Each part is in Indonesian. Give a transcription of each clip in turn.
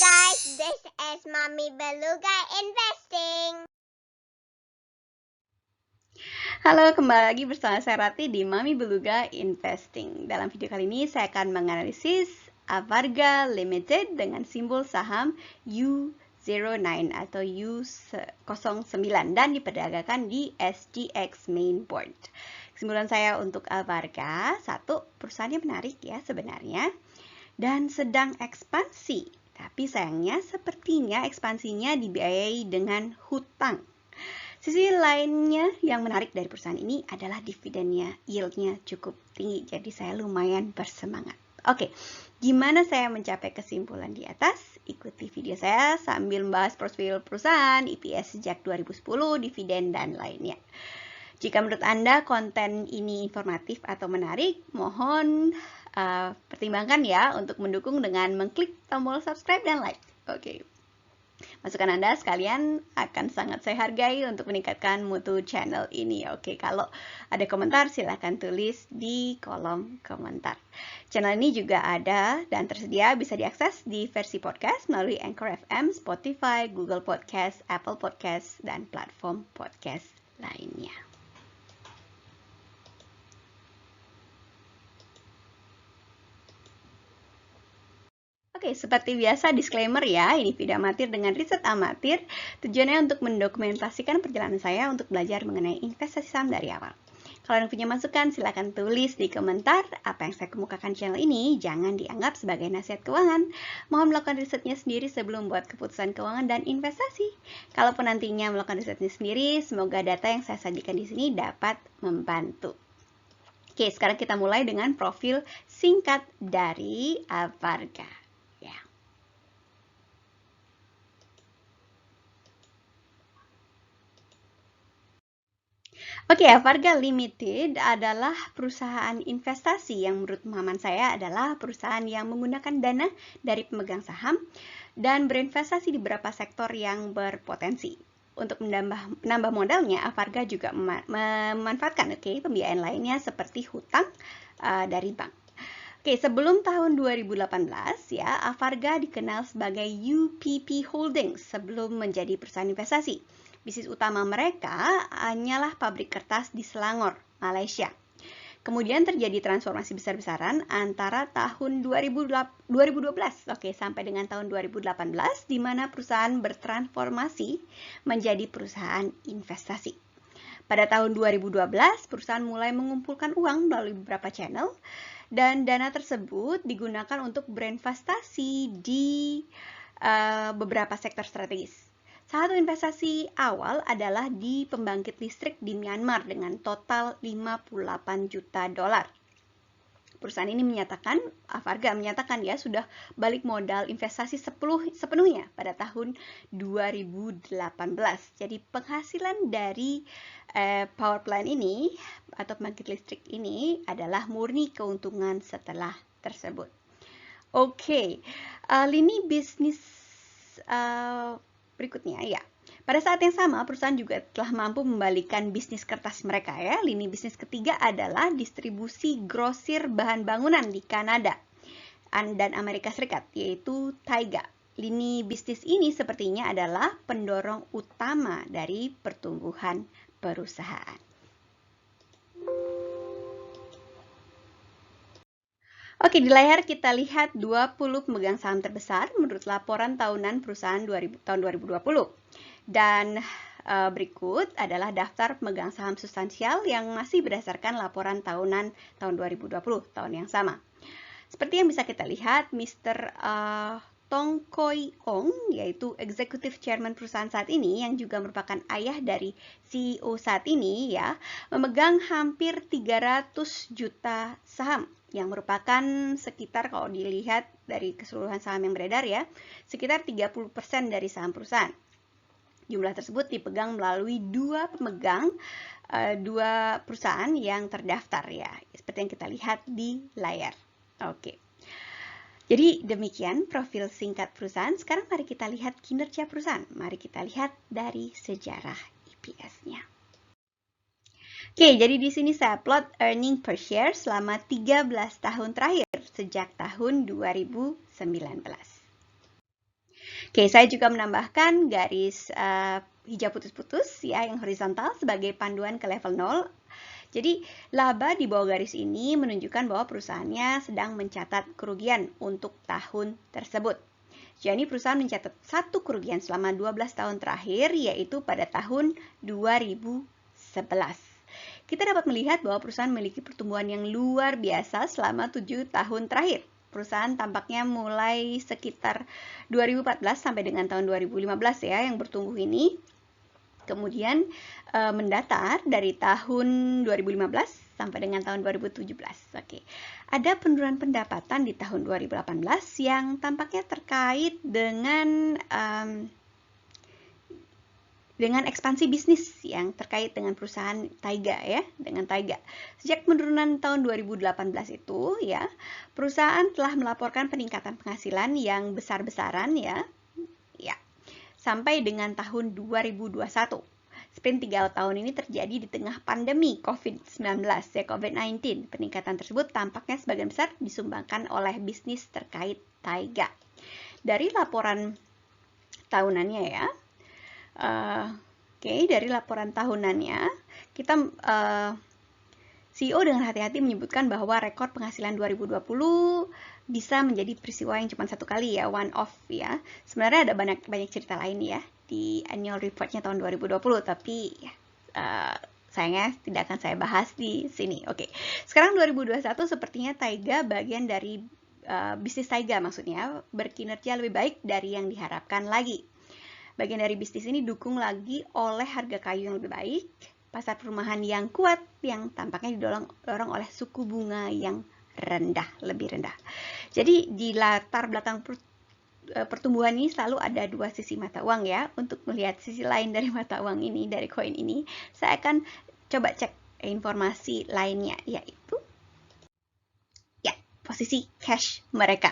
guys, this is Mommy Beluga Investing. Halo, kembali lagi bersama saya Rati di Mami Beluga Investing. Dalam video kali ini saya akan menganalisis Avarga Limited dengan simbol saham U09 atau U09 dan diperdagangkan di SGX Main Board. Kesimpulan saya untuk Avarga, satu, perusahaannya menarik ya sebenarnya dan sedang ekspansi. Tapi sayangnya sepertinya ekspansinya dibiayai dengan hutang. Sisi lainnya yang menarik dari perusahaan ini adalah dividennya, yieldnya cukup tinggi, jadi saya lumayan bersemangat. Oke, gimana saya mencapai kesimpulan di atas? Ikuti video saya sambil membahas profil perusahaan, EPS sejak 2010, dividen, dan lainnya. Jika menurut Anda konten ini informatif atau menarik, mohon pertimbangkan ya untuk mendukung dengan mengklik tombol subscribe dan like. Oke. Masukan Anda sekalian akan sangat saya hargai untuk meningkatkan mutu channel ini. Oke, kalau ada komentar silahkan tulis di kolom komentar. Channel ini juga ada dan tersedia bisa diakses di versi podcast melalui Anchor FM, Spotify, Google Podcast, Apple Podcast, dan platform podcast lainnya. Oke, seperti biasa disclaimer ya, ini video amatir dengan riset amatir. Tujuannya untuk mendokumentasikan perjalanan saya untuk belajar mengenai investasi saham dari awal. Kalau Anda punya masukan, silakan tulis di komentar. Apa yang saya kemukakan channel ini jangan dianggap sebagai nasihat keuangan. Mohon melakukan risetnya sendiri sebelum buat keputusan keuangan dan investasi. Kalaupun nantinya melakukan risetnya sendiri, semoga data yang saya sajikan di sini dapat membantu. Oke, sekarang kita mulai dengan profil singkat dari Avarga. Oke, Avarga Limited adalah perusahaan investasi yang menurut pemahaman saya adalah perusahaan yang menggunakan dana dari pemegang saham dan berinvestasi di beberapa sektor yang berpotensi. Untuk menambah modalnya, Avarga juga memanfaatkan pembiayaan lainnya seperti hutang dari bank. Oke, sebelum tahun 2018 ya, Avarga dikenal sebagai UPP Holdings sebelum menjadi perusahaan investasi. Bisnis utama mereka hanyalah pabrik kertas di Selangor, Malaysia. Kemudian terjadi transformasi besar-besaran antara tahun 2012 sampai dengan tahun 2018 di mana perusahaan bertransformasi menjadi perusahaan investasi. Pada tahun 2012, perusahaan mulai mengumpulkan uang melalui beberapa channel dan dana tersebut digunakan untuk berinvestasi di beberapa sektor strategis. Satu investasi awal adalah di pembangkit listrik di Myanmar dengan total 58 juta dolar. Perusahaan ini menyatakan, Avarga menyatakan ya sudah balik modal investasi sepenuhnya pada tahun 2018. Jadi penghasilan dari power plant ini atau pembangkit listrik ini adalah murni keuntungan setelah tersebut. Oke, lini bisnis berikutnya ya. Pada saat yang sama, perusahaan juga telah mampu membalikan bisnis kertas mereka ya. Lini bisnis ketiga adalah distribusi grosir bahan bangunan di Kanada dan Amerika Serikat, yaitu Taiga. Lini bisnis ini sepertinya adalah pendorong utama dari pertumbuhan perusahaan. Oke, di layar kita lihat 20 pemegang saham terbesar menurut laporan tahunan perusahaan tahun 2020. Dan berikut adalah daftar pemegang saham substansial yang masih berdasarkan laporan tahunan tahun 2020, tahun yang sama. Seperti yang bisa kita lihat, Mr. Tong Koi Ong, yaitu Executive Chairman perusahaan saat ini, yang juga merupakan ayah dari CEO saat ini, ya, memegang hampir 300 juta saham, yang merupakan sekitar, kalau dilihat dari keseluruhan saham yang beredar ya, sekitar 30% dari saham perusahaan. Jumlah tersebut dipegang melalui dua perusahaan yang terdaftar ya, seperti yang kita lihat di layar. Oke. Jadi demikian profil singkat perusahaan. Sekarang mari kita lihat kinerja perusahaan. Mari kita lihat dari sejarah EPS-nya. Oke, jadi di sini saya plot earning per share selama 13 tahun terakhir sejak tahun 2019. Oke, saya juga menambahkan garis hijau putus-putus ya yang horizontal sebagai panduan ke level 0. Jadi, laba di bawah garis ini menunjukkan bahwa perusahaannya sedang mencatat kerugian untuk tahun tersebut. Jadi, perusahaan mencatat satu kerugian selama 12 tahun terakhir, yaitu pada tahun 2011. Kita dapat melihat bahwa perusahaan memiliki pertumbuhan yang luar biasa selama 7 tahun terakhir. Perusahaan tampaknya mulai sekitar 2014 sampai dengan tahun 2015 ya yang bertumbuh ini. Kemudian mendatar dari tahun 2015 sampai dengan tahun 2017. Oke. Ada penurunan pendapatan di tahun 2018 yang tampaknya terkait dengan ekspansi bisnis yang terkait dengan perusahaan Taiga ya, dengan Taiga. Sejak penurunan tahun 2018 itu ya, perusahaan telah melaporkan peningkatan penghasilan yang besar-besaran ya, sampai dengan tahun 2021. Sprint 3 tahun ini terjadi di tengah pandemi COVID-19 ya, COVID-19. Peningkatan tersebut tampaknya sebagian besar disumbangkan oleh bisnis terkait Taiga. Dari laporan tahunannya ya, dari laporan tahunannya, kita CEO dengan hati-hati menyebutkan bahwa rekor penghasilan 2020 bisa menjadi peristiwa yang cuma satu kali ya, one off ya. Sebenarnya ada banyak cerita lain ya di annual reportnya tahun 2020, tapi sayangnya tidak akan saya bahas di sini. Oke, sekarang 2021 sepertinya Taiga bagian dari bisnis Taiga maksudnya berkinerja lebih baik dari yang diharapkan lagi. Bagian dari bisnis ini didukung lagi oleh harga kayu yang lebih baik, pasar perumahan yang kuat yang tampaknya didorong oleh suku bunga yang lebih rendah. Jadi di latar belakang pertumbuhan ini selalu ada dua sisi mata uang ya. Untuk melihat sisi lain dari mata uang ini, dari koin ini, saya akan coba cek informasi lainnya, yaitu posisi cash mereka.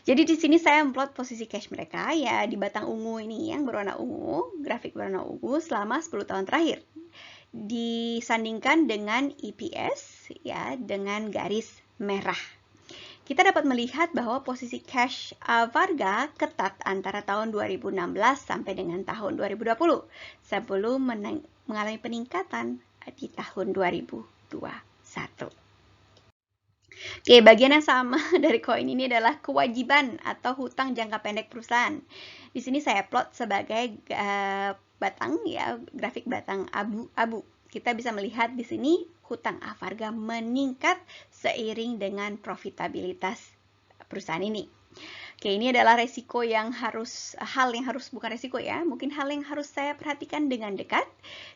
Jadi di sini saya memplot posisi cash mereka ya di batang ungu ini yang berwarna ungu, grafik berwarna ungu selama 10 tahun terakhir. Disandingkan dengan EPS ya dengan garis merah. Kita dapat melihat bahwa posisi cash Varga ketat antara tahun 2016 sampai dengan tahun 2020 sebelum mengalami peningkatan di tahun 2021. Oke, bagian yang sama dari koin ini adalah kewajiban atau hutang jangka pendek perusahaan. Di sini saya plot sebagai batang ya, grafik batang abu-abu. Kita bisa melihat di sini hutang Avarga meningkat seiring dengan profitabilitas perusahaan ini. Oke, ini adalah hal yang harus bukan resiko ya, mungkin hal yang harus saya perhatikan dengan dekat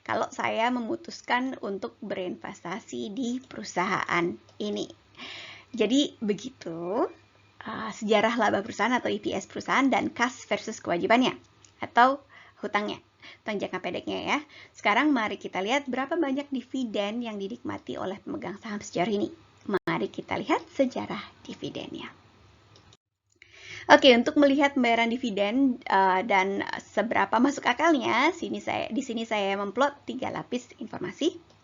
kalau saya memutuskan untuk berinvestasi di perusahaan ini. Jadi begitu sejarah laba perusahaan atau EPS perusahaan dan kas versus kewajibannya atau hutangnya. Hutang jangka pendeknya ya. Sekarang mari kita lihat berapa banyak dividen yang dinikmati oleh pemegang saham sejauh ini. Mari kita lihat sejarah dividennya. Oke, untuk melihat pembayaran dividen dan seberapa masuk akalnya, di sini saya memplot 3 lapis informasi.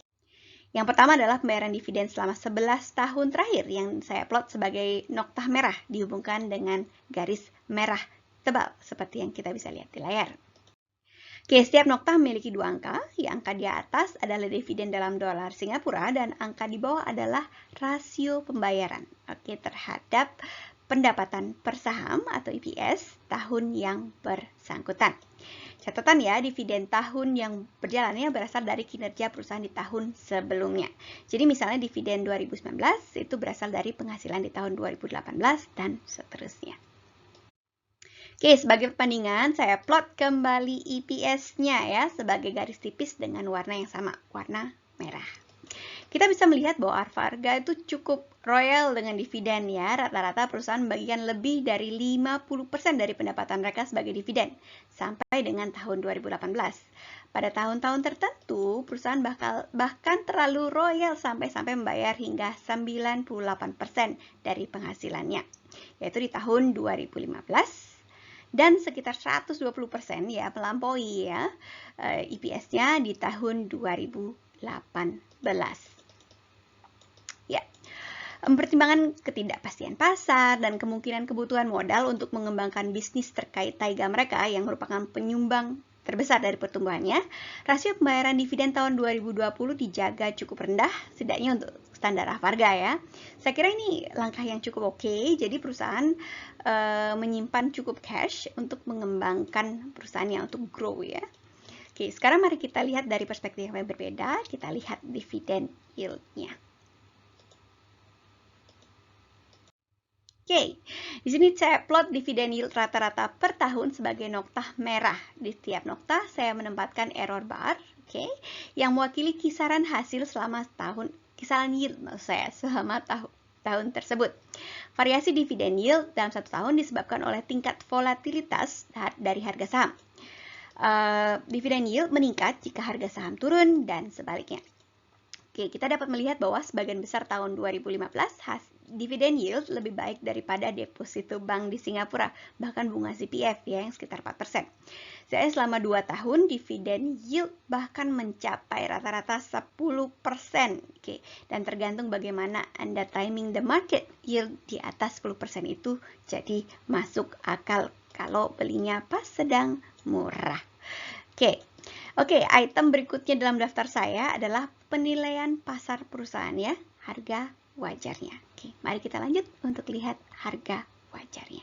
Yang pertama adalah pembayaran dividen selama 11 tahun terakhir yang saya plot sebagai noktah merah dihubungkan dengan garis merah tebal seperti yang kita bisa lihat di layar. Oke, setiap noktah memiliki 2 angka. Yang angka di atas adalah dividen dalam dolar Singapura dan angka di bawah adalah rasio pembayaran terhadap pendapatan per saham atau EPS tahun yang bersangkutan. Catatan ya, dividen tahun yang berjalannya berasal dari kinerja perusahaan di tahun sebelumnya. Jadi misalnya dividen 2019 itu berasal dari penghasilan di tahun 2018 dan seterusnya. Oke, sebagai perbandingan saya plot kembali EPS-nya ya sebagai garis tipis dengan warna yang sama, warna merah. Kita bisa melihat bahwa Avarga itu cukup royal dengan dividen ya. Rata-rata perusahaan membagikan lebih dari 50% dari pendapatan mereka sebagai dividen sampai dengan tahun 2018. Pada tahun-tahun tertentu, perusahaan bahkan terlalu royal sampai membayar hingga 98% dari penghasilannya, yaitu di tahun 2015. Dan sekitar 120% ya melampaui ya EPS-nya di tahun 2018. Ya. Mempertimbangkan ketidakpastian pasar dan kemungkinan kebutuhan modal untuk mengembangkan bisnis terkait taiga mereka yang merupakan penyumbang terbesar dari pertumbuhannya, rasio pembayaran dividen tahun 2020 dijaga cukup rendah, setidaknya untuk standar Avarga ya. Saya kira ini langkah yang cukup oke, jadi perusahaan menyimpan cukup cash untuk mengembangkan perusahaannya untuk grow ya. Oke, sekarang mari kita lihat dari perspektif yang berbeda, kita lihat dividen yield-nya. Oke, di sini saya plot dividen yield rata-rata per tahun sebagai noktah merah. Di setiap noktah saya menempatkan error bar, oke, yang mewakili kisaran hasil selama tahun, kisaran yield maksud saya selama tahun tersebut. Variasi dividen yield dalam satu tahun disebabkan oleh tingkat volatilitas dari harga saham. Dividen yield meningkat jika harga saham turun dan sebaliknya. Oke, kita dapat melihat bahwa sebagian besar tahun 2015 dividen yield lebih baik daripada deposito bank di Singapura, bahkan bunga CPF ya yang sekitar 4%. Saya selama 2 tahun dividen yield bahkan mencapai rata-rata 10%. Oke, dan tergantung bagaimana Anda timing the market, yield di atas 10% itu jadi masuk akal kalau belinya pas sedang murah. Oke, item berikutnya dalam daftar saya adalah penilaian pasar perusahaan ya, harga wajarnya. Oke, mari kita lanjut untuk lihat harga wajarnya.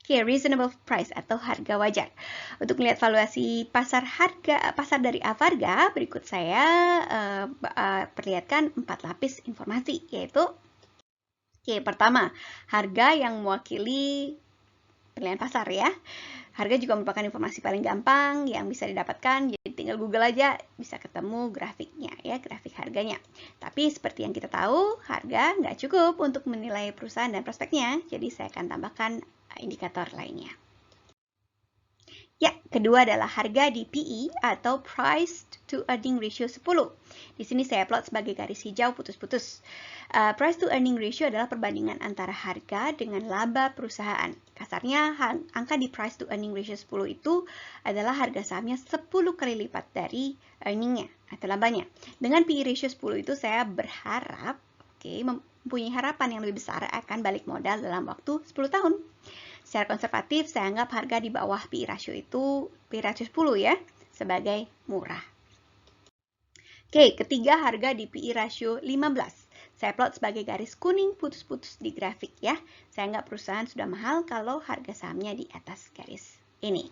Oke, reasonable price atau harga wajar. Untuk melihat valuasi pasar dari Avarga, berikut saya perlihatkan 4 lapis informasi, yaitu pertama, harga yang mewakili penilaian pasar ya. Harga juga merupakan informasi paling gampang yang bisa didapatkan, jadi tinggal Google aja bisa ketemu grafiknya ya, grafik harganya. Tapi seperti yang kita tahu, harga nggak cukup untuk menilai perusahaan dan prospeknya, jadi saya akan tambahkan indikator lainnya. Ya, kedua adalah harga di PE atau Price to Earning Ratio 10. Di sini saya plot sebagai garis hijau putus-putus. Price to Earning Ratio adalah perbandingan antara harga dengan laba perusahaan. Kasarnya, angka di Price to Earning Ratio 10 itu adalah harga sahamnya 10 kali lipat dari earningnya atau labanya. Dengan PE ratio 10 itu saya berharap, mempunyai harapan yang lebih besar akan balik modal dalam waktu 10 tahun. Secara konservatif, saya anggap harga di bawah PE ratio itu, PE ratio 10 ya, sebagai murah. Oke, ketiga harga di PE ratio 15. Saya plot sebagai garis kuning putus-putus di grafik ya. Saya anggap perusahaan sudah mahal kalau harga sahamnya di atas garis ini.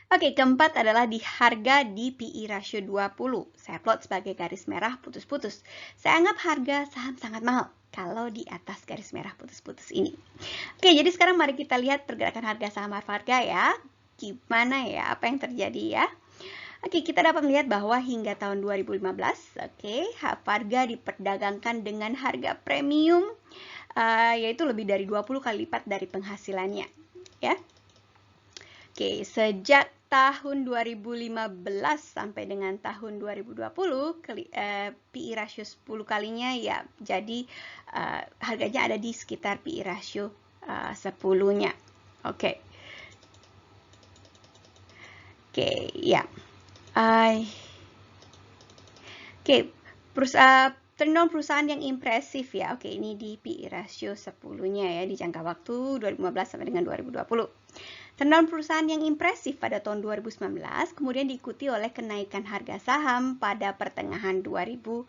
Oke, keempat adalah di harga di PE ratio 20. Saya plot sebagai garis merah putus-putus. Saya anggap harga saham sangat mahal kalau di atas garis merah putus-putus ini. Oke, jadi sekarang mari kita lihat pergerakan harga saham Avarga ya. Gimana ya, apa yang terjadi ya? Oke, kita dapat melihat bahwa hingga tahun 2015, Avarga diperdagangkan dengan harga premium, yaitu lebih dari 20 kali lipat dari penghasilannya. Ya. Oke, sejak tahun 2015 sampai dengan tahun 2020, PE ratio 10 kalinya ya, jadi harganya ada di sekitar PE ratio 10-nya. Oke, ya. Turnaround perusahaan yang impresif ya. Oke, ini di PE ratio 10-nya ya, di jangka waktu 2015 sampai dengan 2020. Turnaround perusahaan yang impresif pada tahun 2019 kemudian diikuti oleh kenaikan harga saham pada pertengahan 2020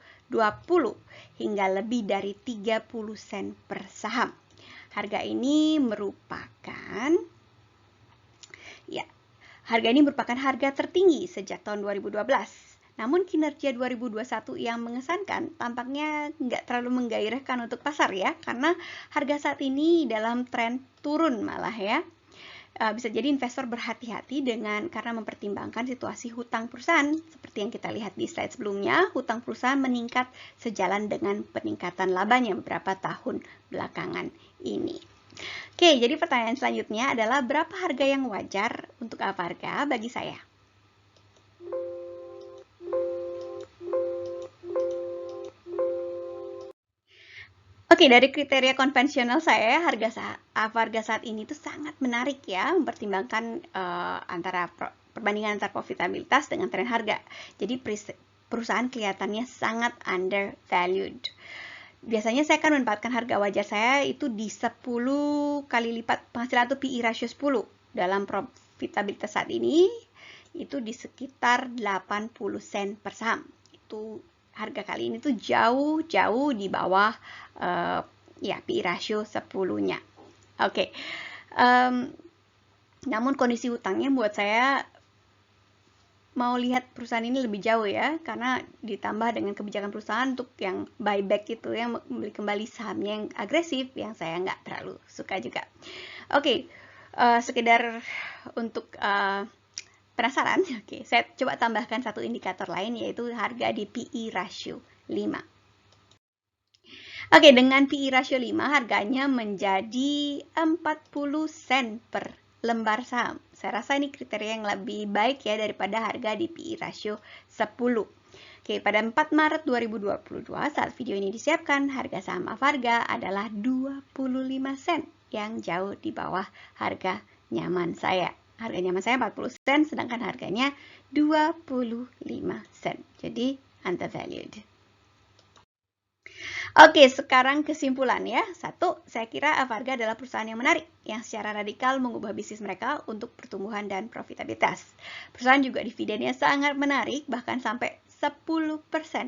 hingga lebih dari 30 sen per saham. Harga ini merupakan harga tertinggi sejak tahun 2012. Namun kinerja 2021 yang mengesankan tampaknya nggak terlalu menggairahkan untuk pasar ya, karena harga saat ini dalam tren turun malah ya. Bisa jadi investor berhati-hati karena mempertimbangkan situasi hutang perusahaan. Seperti yang kita lihat di slide sebelumnya, hutang perusahaan meningkat sejalan dengan peningkatan labanya beberapa tahun belakangan ini. Oke, jadi pertanyaan selanjutnya adalah berapa harga yang wajar untuk Avarga bagi saya? Oke, dari kriteria konvensional saya, harga Avarga saat ini tuh sangat menarik ya, mempertimbangkan perbandingan antara profitabilitas dengan tren harga. Jadi perusahaan kelihatannya sangat undervalued. biasanya saya akan menempatkan harga wajar saya itu di 10 kali lipat penghasilan atau PE ratio 10. Dalam profitabilitas saat ini itu di sekitar 80 sen per saham. Itu harga kali ini tuh jauh di bawah ya PE ratio 10-nya. Oke. Namun kondisi hutangnya buat saya mau lihat perusahaan ini lebih jauh ya, karena ditambah dengan kebijakan perusahaan untuk yang buyback itu, yang membeli kembali sahamnya yang agresif, yang saya nggak terlalu suka juga. Oke, sekedar untuk penasaran, oke, saya coba tambahkan satu indikator lain, yaitu harga di PE ratio 5. Oke, dengan PE ratio 5 harganya menjadi 40 sen per lembar saham. Saya rasa ini kriteria yang lebih baik ya daripada harga di PE ratio 10. Oke, pada 4 Maret 2022 saat video ini disiapkan, harga saham Avarga adalah 25 sen yang jauh di bawah harga nyaman saya. Harga nyaman saya 40 sen, sedangkan harganya 25 sen. Jadi undervalued. Oke, sekarang kesimpulan ya. 1, saya kira Avarga adalah perusahaan yang menarik, yang secara radikal mengubah bisnis mereka untuk pertumbuhan dan profitabilitas. Perusahaan juga dividennya sangat menarik, bahkan sampai 10%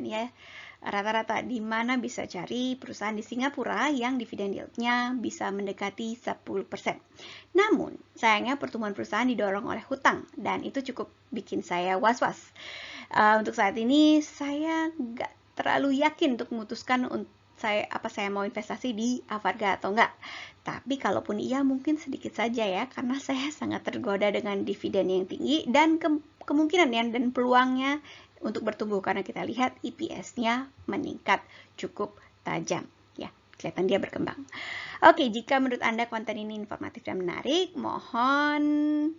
ya. Rata-rata di mana bisa cari perusahaan di Singapura yang dividen yield-nya bisa mendekati 10%. Namun, sayangnya pertumbuhan perusahaan didorong oleh hutang, dan itu cukup bikin saya was-was. Untuk saat ini, saya nggak terlalu yakin untuk memutuskan saya mau investasi di Avarga atau enggak. Tapi kalaupun iya, mungkin sedikit saja ya, karena saya sangat tergoda dengan dividen yang tinggi dan kemungkinan ya, dan peluangnya untuk bertumbuh karena kita lihat EPS-nya meningkat cukup tajam. Ya, kelihatan dia berkembang. Oke, jika menurut Anda konten ini informatif dan menarik, mohon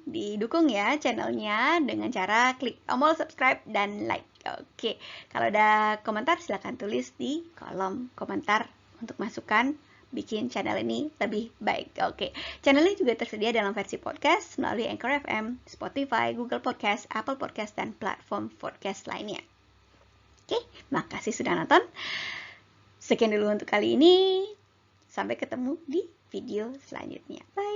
didukung ya channelnya dengan cara klik tombol subscribe dan like. Oke, kalau ada komentar silahkan tulis di kolom komentar untuk masukan bikin channel ini lebih baik. Oke, channel ini juga tersedia dalam versi podcast melalui Anchor FM, Spotify, Google Podcast, Apple Podcast, dan platform podcast lainnya. Oke, makasih sudah nonton. Sekian dulu untuk kali ini. Sampai ketemu di video selanjutnya. Bye!